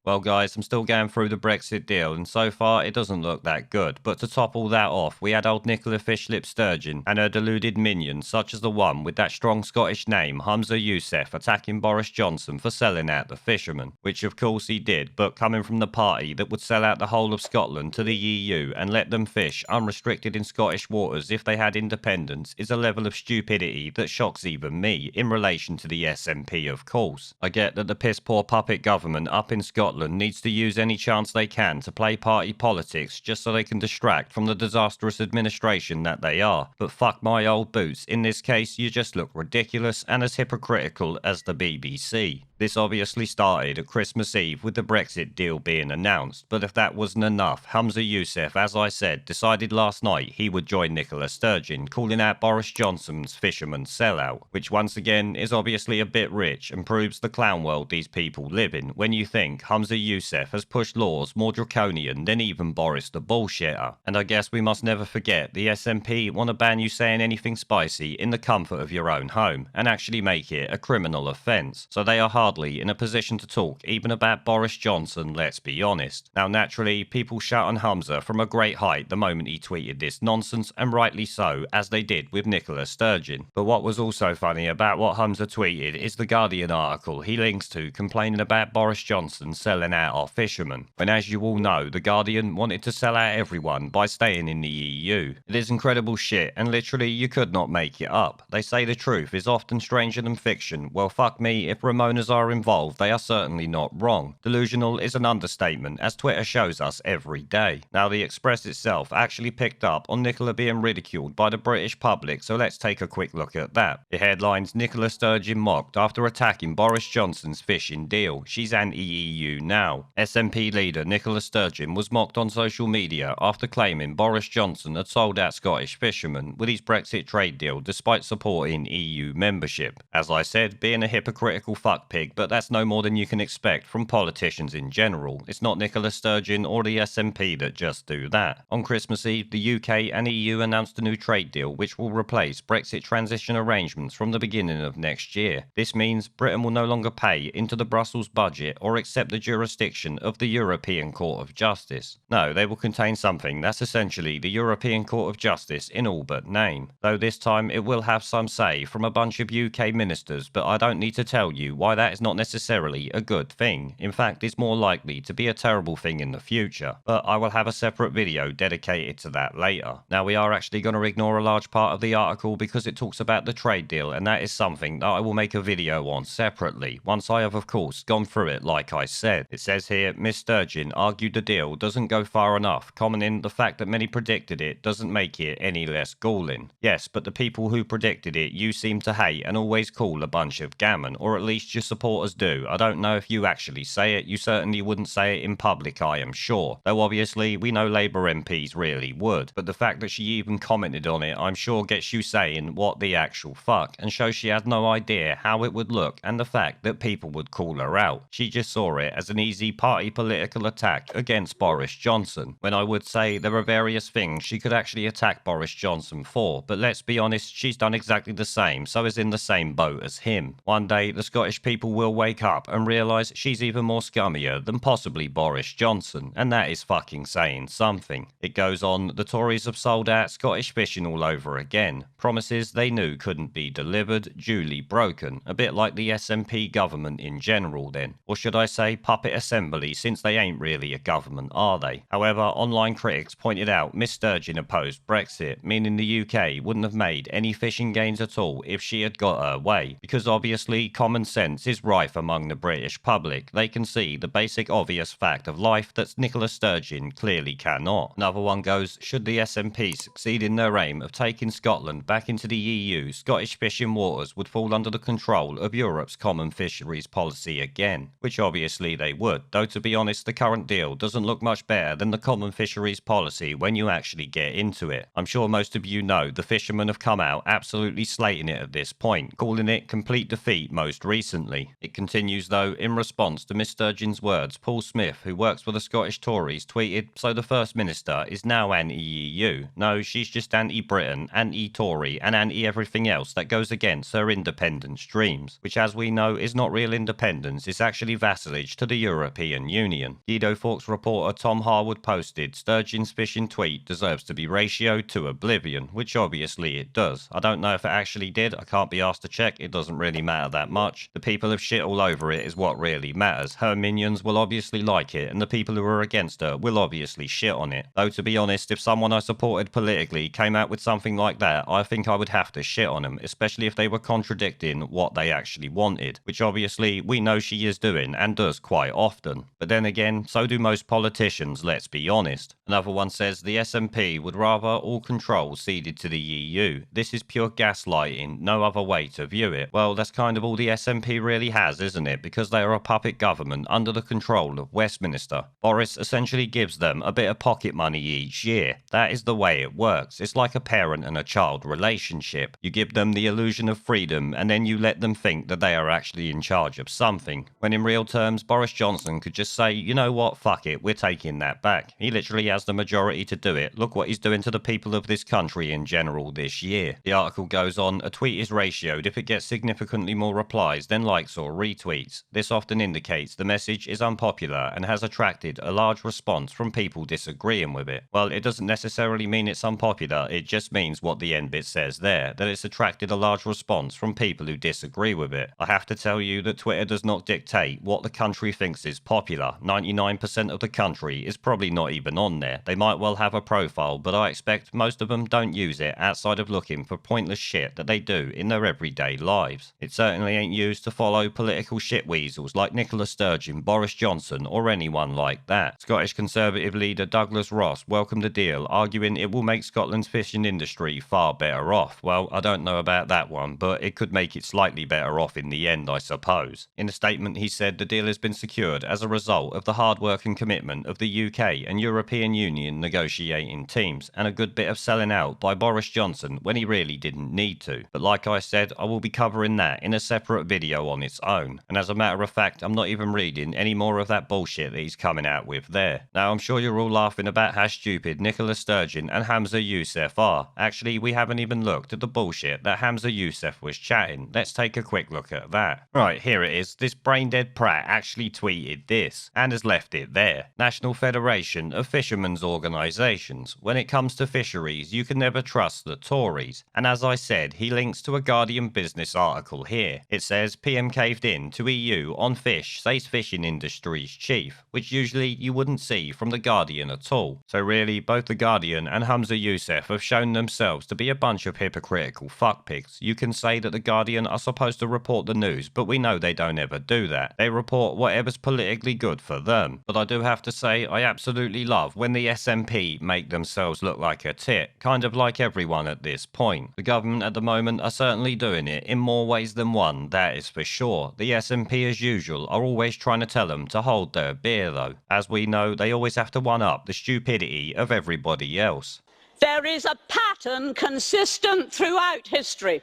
Well, guys, I'm still going through the Brexit deal, and so far it doesn't look that good. But to top all that off, we had old Nicola Fishlip Sturgeon and her deluded minions, such as the one with that strong Scottish name, Humza Yousaf, attacking Boris Johnson for selling out the fishermen. Which, of course, he did, but coming from the party that would sell out the whole of Scotland to the EU and let them fish unrestricted in Scottish waters if they had independence is a level of stupidity that shocks even me in relation to the SNP, of course. I get that the piss poor puppet government up in Scotland needs to use any chance they can to play party politics just so they can distract from the disastrous administration that they are. But fuck my old boots, in this case you just look ridiculous and as hypocritical as the BBC. This obviously started at Christmas Eve with the Brexit deal being announced, but if that wasn't enough, Humza Yousaf, as I said, decided last night he would join Nicola Sturgeon, calling out Boris Johnson's fisherman sellout, which once again is obviously a bit rich and proves the clown world these people live in when you think Humza Yousaf has pushed laws more draconian than even Boris the bullshitter. And I guess we must never forget the SNP want to ban you saying anything spicy in the comfort of your own home and actually make it a criminal offence, so they are hardly in a position to talk even about Boris Johnson, let's be honest. Now naturally, people shout on Humza from a great height the moment he tweeted this nonsense, and rightly so, as they did with Nicola Sturgeon. But what was also funny about what Humza tweeted is the Guardian article he links to complaining about Boris Johnson selling out our fishermen, when as you all know, the Guardian wanted to sell out everyone by staying in the EU. It is incredible shit, and literally you could not make it up. They say the truth is often stranger than fiction. Well, fuck me, if Ramonas are involved, they are certainly not wrong. Delusional is an understatement, as Twitter shows us every day. Now, the Express itself actually picked up on Nicola being ridiculed by the British public, so let's take a quick look at that. The headlines: Nicola Sturgeon mocked after attacking Boris Johnson's fishing deal. She's anti-EU now. SNP leader Nicola Sturgeon was mocked on social media after claiming Boris Johnson had sold out Scottish fishermen with his Brexit trade deal despite supporting EU membership. As I said, being a hypocritical fuckpig, but that's no more than you can expect from politicians in general. It's not Nicola Sturgeon or the SNP that just do that. On Christmas Eve, the UK and EU announced a new trade deal which will replace Brexit transition arrangements from the beginning of next year. This means Britain will no longer pay into the Brussels budget or accept the jurisdiction of the European Court of Justice. No, they will contain something that's essentially the European Court of Justice in all but name, though this time it will have some say from a bunch of UK ministers, but I don't need to tell you why that is not necessarily a good thing. In fact, it's more likely to be a terrible thing in the future, but I will have a separate video dedicated to that later. Now, we are actually going to ignore a large part of the article because it talks about the trade deal, and that is something that I will make a video on separately, once I have of course gone through it like I said. It says here, Miss Sturgeon argued the deal doesn't go far enough, commenting the fact that many predicted it doesn't make it any less galling. Yes, but the people who predicted it you seem to hate and always call a bunch of gammon, or at least your supporters do. I don't know if you actually say it, you certainly wouldn't say it in public, I am sure, though obviously we know Labour MPs really would, but the fact that she even commented on it I'm sure gets you saying what the actual fuck, and shows she had no idea how it would look and the fact that people would call her out. She just saw it as an easy party political attack against Boris Johnson, when I would say there are various things she could actually attack Boris Johnson for, but let's be honest, she's done exactly the same, so is in the same boat as him. One day the Scottish people will wake up and realise she's even more scummier than possibly Boris Johnson, and that is fucking saying something. It goes on, the Tories have sold out Scottish fishing all over again. Promises they knew couldn't be delivered, duly broken. A bit like the SNP government in general then. Or should I say puppet assembly, since they ain't really a government, are they? However, online critics pointed out Miss Sturgeon opposed Brexit, meaning the UK wouldn't have made any fishing gains at all if she had got her way, because obviously common sense is rife among the British public. They can see the basic obvious fact of life that Nicola Sturgeon clearly cannot. Another one goes, should the SNP succeed in their aim of taking Scotland back into the EU, Scottish fishing waters would fall under the control of Europe's common fisheries policy again, which obviously they would, though to be honest the current deal doesn't look much better than the common fisheries policy when you actually get into it. I'm sure most of you know the fishermen have come out absolutely slating it at this point, calling it complete defeat most recently. It continues though, in response to Miss Sturgeon's words, Paul Smith, who works for the Scottish Tories, tweeted, so the First Minister is now anti-EU. No, she's just anti-Britain, anti-Tory and anti-everything else that goes against her independence dreams, which as we know is not real independence, it's actually vassalage to the European Union. Guido Fawkes reporter Tom Harwood posted, Sturgeon's phishing tweet deserves to be ratioed to oblivion, which obviously it does. I don't know if it actually did, I can't be asked to check, it doesn't really matter that much. The people have shit all over it is what really matters. Her minions will obviously like it, and the people who are against her will obviously shit on it. Though to be honest, if someone I supported politically came out with something like that, I think I would have to shit on them, especially if they were contradicting what they actually wanted, which obviously we know she is doing and does quite often. But then again, so do most politicians, let's be honest. Another one says the SNP would rather all control ceded to the EU. This is pure gaslighting, no other way to view it. Well, that's kind of all the SNP really has, isn't it? Because they are a puppet government under the control of Westminster. Boris essentially gives them a bit of pocket money each year. That is the way it works. It's like a parent and a child relationship. You give them the illusion of freedom and then you let them think that they are actually in charge of something. When in real terms, Boris Johnson could just say, you know what, fuck it, we're taking that back. He literally has the majority to do it. Look what he's doing to the people of this country in general this year. The article goes on, a tweet is ratioed if it gets significantly more replies than likes or retweets. This often indicates the message is unpopular and has attracted a large response from people disagreeing with it. Well, it doesn't necessarily mean it's unpopular, it just means what the end bit says there, that it's attracted a large response from people who disagree with it. I have to tell you that Twitter does not dictate what the country thinks is popular. 99% of the country is probably not even on there. They might well have a profile, but I expect most of them don't use it outside of looking for pointless shit that they do in their everyday lives. It certainly ain't used to follow political shitweasels like Nicola Sturgeon, Boris Johnson, or anyone like that. Scottish Conservative leader Douglas Ross welcomed the deal, arguing it will make Scotland's fishing industry far better off. Well, I don't know about that one, but it could make it slightly better off in the end, I suppose. In a statement, he said the deal has been secured as a result of the hard work and commitment of the UK and European Union negotiating teams, and a good bit of selling out by Boris Johnson when he really didn't need to. But like I said, I will be covering that in a separate video on its own. And as a matter of fact, I'm not even reading any more of that bullshit that he's coming out with there. Now, I'm sure you're all laughing about how stupid Nicola Sturgeon and Humza Yousaf are. Actually, we haven't even looked at the bullshit that Humza Yousaf was chatting. Let's take a quick look at that. Right, here it is. This brain-dead prat actually tweeted this, and has left it there. National Federation of Fishermen's Organisations. When it comes to fisheries, you can never trust the Tories. And as I said, he links to a Guardian business article here. It says, PM caved in to EU on fish, says fishing industry's chief, which usually you wouldn't see from the Guardian at all. So really, both the Guardian and Humza Yousaf have shown themselves to be a bunch of hypocritical fuckpigs. You can say that the Guardian are supposed to report the news, but we know they don't ever do that. They report whatever's politically good for them. But I do have to say, I absolutely love when the SNP make themselves look like a tit, kind of like everyone at this point. The government at the moment are certainly doing it in more ways than one, that is for sure. The SNP as usual are always trying to tell them to hold their beer though. As we know, they always have to one-up the stupidity of everybody else. There is a pattern consistent throughout history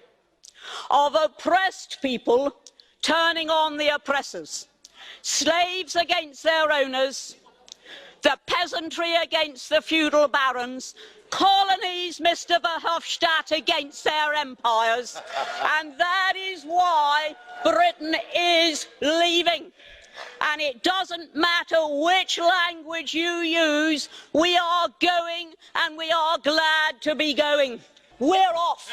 of oppressed people turning on the oppressors, slaves against their owners, the peasantry against the feudal barons, colonies, Mr. Verhofstadt, against their empires. And that is why Britain is leaving. And it doesn't matter which language you use, we are going, and we are glad to be going. We're off.